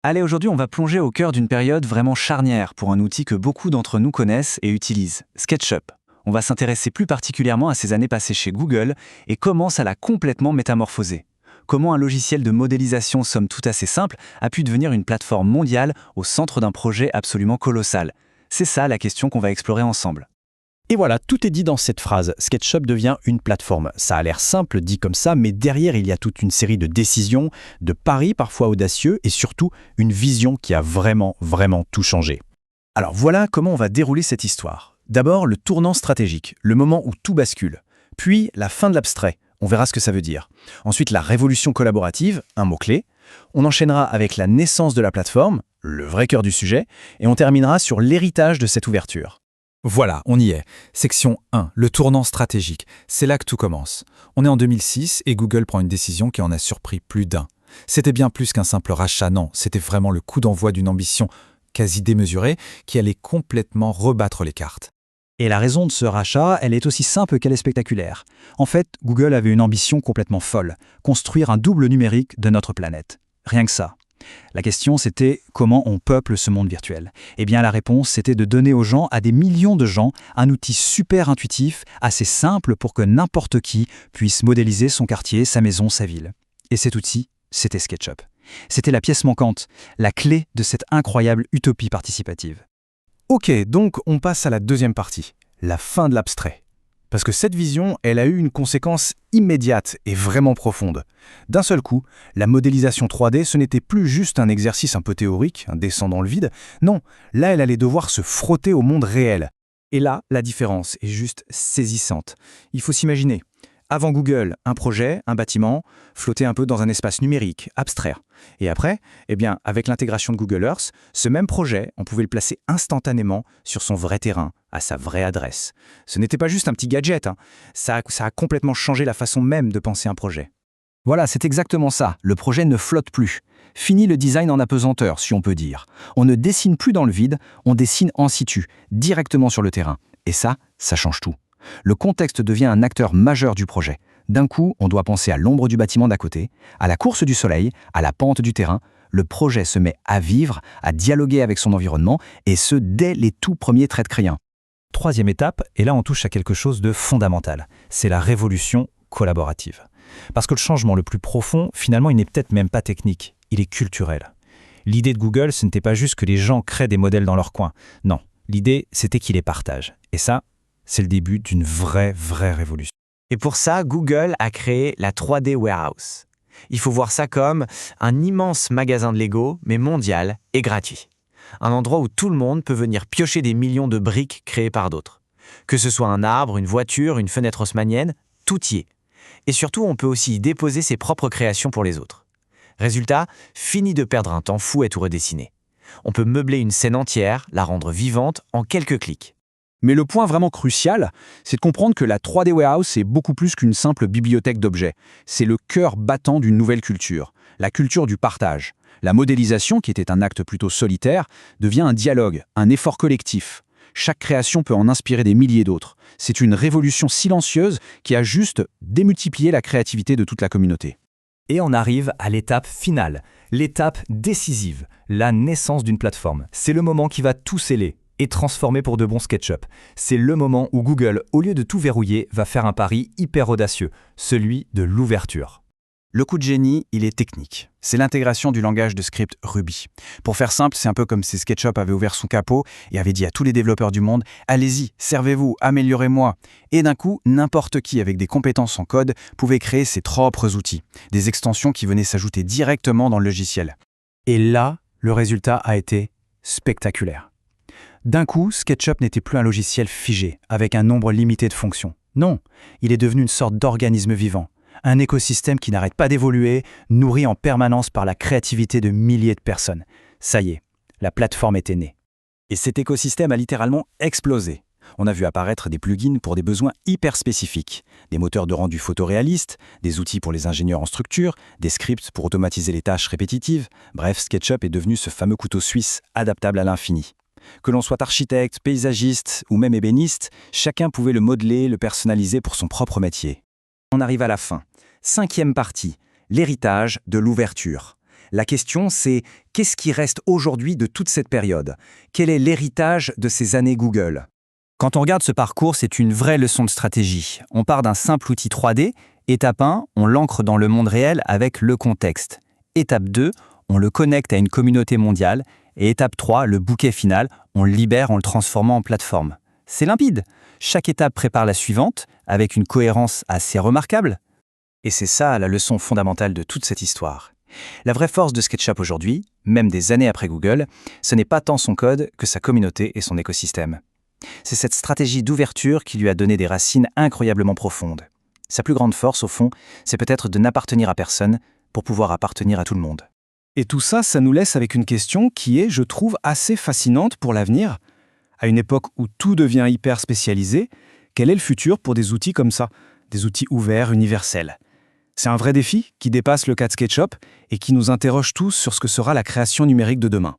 Allez, aujourd'hui, on va plonger au cœur d'une période vraiment charnière pour un outil que beaucoup d'entre nous connaissent et utilisent, SketchUp. On va s'intéresser plus particulièrement à ces années passées chez Google et comment ça l'a complètement métamorphosé. Comment un logiciel de modélisation somme toute assez simple a pu devenir une plateforme mondiale au centre d'un projet absolument colossal. C'est ça la question qu'on va explorer ensemble. Et voilà, tout est dit dans cette phrase. SketchUp devient une plateforme. Ça a l'air simple dit comme ça, mais derrière, il y a toute une série de décisions, de paris parfois audacieux et surtout une vision qui a vraiment tout changé. Alors voilà comment on va dérouler cette histoire. D'abord, le tournant stratégique, le moment où tout bascule. Puis, la fin de l'abstrait. On verra ce que ça veut dire. Ensuite, la révolution collaborative, un mot-clé. On enchaînera avec la naissance de la plateforme, le vrai cœur du sujet, et on terminera sur l'héritage de cette ouverture. Voilà, on y est. Section 1, le tournant stratégique. C'est là que tout commence. On est en 2006 et Google prend une décision qui en a surpris plus d'un. C'était bien plus qu'un simple rachat, non, c'était vraiment le coup d'envoi d'une ambition quasi démesurée qui allait complètement rebattre les cartes. Et la raison de ce rachat, elle est aussi simple qu'elle est spectaculaire. En fait, Google avait une ambition complètement folle, construire un double numérique de notre planète. Rien que ça. La question, c'était comment on peuple ce monde virtuel. Eh bien, la réponse, c'était de donner aux gens, à des millions de gens, un outil super intuitif, assez simple pour que n'importe qui puisse modéliser son quartier, sa maison, sa ville. Et cet outil, c'était SketchUp. C'était la pièce manquante, la clé de cette incroyable utopie participative. Ok, donc on passe à la deuxième partie, la fin de l'abstrait. Parce que cette vision, elle a eu une conséquence immédiate et vraiment profonde. D'un seul coup, la modélisation 3D, ce n'était plus juste un exercice un peu théorique, un dessin dans le vide. Non, là, elle allait devoir se frotter au monde réel. Et là, la différence est juste saisissante. Il faut s'imaginer. Avant Google, un projet, un bâtiment, flottait un peu dans un espace numérique, abstrait. Et après, eh bien, avec l'intégration de Google Earth, ce même projet, on pouvait le placer instantanément sur son vrai terrain, à sa vraie adresse. Ce n'était pas juste un petit gadget, ça a complètement changé la façon même de penser un projet. Voilà, c'est exactement ça. Le projet ne flotte plus. Fini le design en apesanteur, si on peut dire. On ne dessine plus dans le vide, on dessine en situ, directement sur le terrain. Et ça change tout. Le contexte devient un acteur majeur du projet. D'un coup, on doit penser à l'ombre du bâtiment d'à côté, à la course du soleil, à la pente du terrain. Le projet se met à vivre, à dialoguer avec son environnement, et ce, dès les tout premiers traits de crayon. Troisième étape, et là on touche à quelque chose de fondamental, c'est la révolution collaborative. Parce que le changement le plus profond, finalement, il n'est peut-être même pas technique, il est culturel. L'idée de Google, ce n'était pas juste que les gens créent des modèles dans leur coin. Non, l'idée, c'était qu'ils les partagent. Et ça, c'est le début d'une vraie révolution. Et pour ça, Google a créé la 3D Warehouse. Il faut voir ça comme un immense magasin de Lego, mais mondial et gratuit. Un endroit où tout le monde peut venir piocher des millions de briques créées par d'autres. Que ce soit un arbre, une voiture, une fenêtre haussmannienne, tout y est. Et surtout, on peut aussi y déposer ses propres créations pour les autres. Résultat, fini de perdre un temps fou à tout redessiner. On peut meubler une scène entière, la rendre vivante en quelques clics. Mais le point vraiment crucial, c'est de comprendre que la 3D Warehouse est beaucoup plus qu'une simple bibliothèque d'objets. C'est le cœur battant d'une nouvelle culture, la culture du partage. La modélisation, qui était un acte plutôt solitaire, devient un dialogue, un effort collectif. Chaque création peut en inspirer des milliers d'autres. C'est une révolution silencieuse qui a juste démultiplié la créativité de toute la communauté. Et on arrive à l'étape finale, l'étape décisive, la naissance d'une plateforme. C'est le moment qui va tout sceller et transformer pour de bon SketchUp. C'est le moment où Google, au lieu de tout verrouiller, va faire un pari hyper audacieux, celui de l'ouverture. Le coup de génie, il est technique. C'est l'intégration du langage de script Ruby. Pour faire simple, c'est un peu comme si SketchUp avait ouvert son capot et avait dit à tous les développeurs du monde « Allez-y, servez-vous, améliorez-moi ». Et d'un coup, n'importe qui avec des compétences en code pouvait créer ses propres outils, des extensions qui venaient s'ajouter directement dans le logiciel. Et là, le résultat a été spectaculaire. D'un coup, SketchUp n'était plus un logiciel figé, avec un nombre limité de fonctions. Non, il est devenu une sorte d'organisme vivant. Un écosystème qui n'arrête pas d'évoluer, nourri en permanence par la créativité de milliers de personnes. Ça y est, la plateforme était née. Et cet écosystème a littéralement explosé. On a vu apparaître des plugins pour des besoins hyper spécifiques, des moteurs de rendu photoréalistes, des outils pour les ingénieurs en structure, des scripts pour automatiser les tâches répétitives. Bref, SketchUp est devenu ce fameux couteau suisse adaptable à l'infini. Que l'on soit architecte, paysagiste ou même ébéniste, chacun pouvait le modeler, le personnaliser pour son propre métier. On arrive à la fin. 5e partie, l'héritage de l'ouverture. La question, c'est qu'est-ce qui reste aujourd'hui de toute cette période? Quel est l'héritage de ces années Google? Quand on regarde ce parcours, c'est une vraie leçon de stratégie. On part d'un simple outil 3D. Étape 1, on l'ancre dans le monde réel avec le contexte. Étape 2, on le connecte à une communauté mondiale. Et étape 3, le bouquet final, on le libère en le transformant en plateforme. C'est limpide. Chaque étape prépare la suivante, avec une cohérence assez remarquable. Et c'est ça la leçon fondamentale de toute cette histoire. La vraie force de SketchUp aujourd'hui, même des années après Google, ce n'est pas tant son code que sa communauté et son écosystème. C'est cette stratégie d'ouverture qui lui a donné des racines incroyablement profondes. Sa plus grande force, au fond, c'est peut-être de n'appartenir à personne pour pouvoir appartenir à tout le monde. Et tout ça, ça nous laisse avec une question qui est, je trouve, assez fascinante pour l'avenir. À une époque où tout devient hyper spécialisé, quel est le futur pour des outils comme ça, des outils ouverts, universels? C'est un vrai défi qui dépasse le cas de SketchUp et qui nous interroge tous sur ce que sera la création numérique de demain.